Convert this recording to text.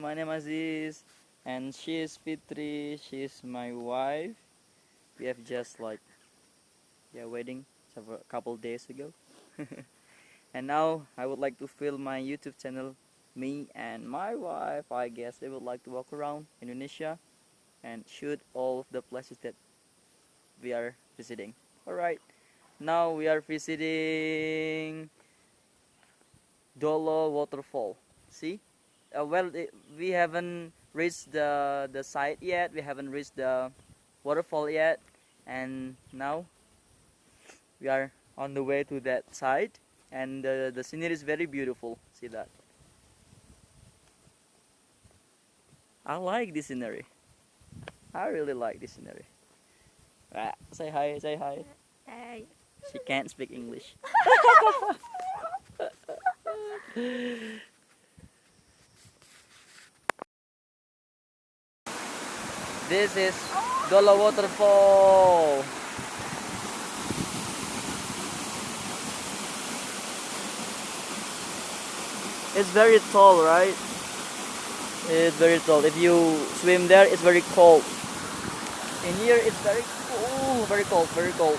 My name is Aziz, and she is Fitri. She is my wife. We have just wedding several couple days ago. And now I would like to film my YouTube channel. Me and my wife, I guess, we would like to walk around Indonesia and shoot all of the places that we are visiting. Alright, now we are visiting Dholo waterfall. See? We haven't reached the site yet. We haven't reached the waterfall yet, and now we are on the way to that site. And the scenery is very beautiful. See that? I like this scenery. I really like this scenery. Ah, say hi. Say hi. Hey. She can't speak English. This is Dholo waterfall. It's very tall, right? It's very tall. If you swim there, it's very cold. In here, it's very cool, very cold, very cold.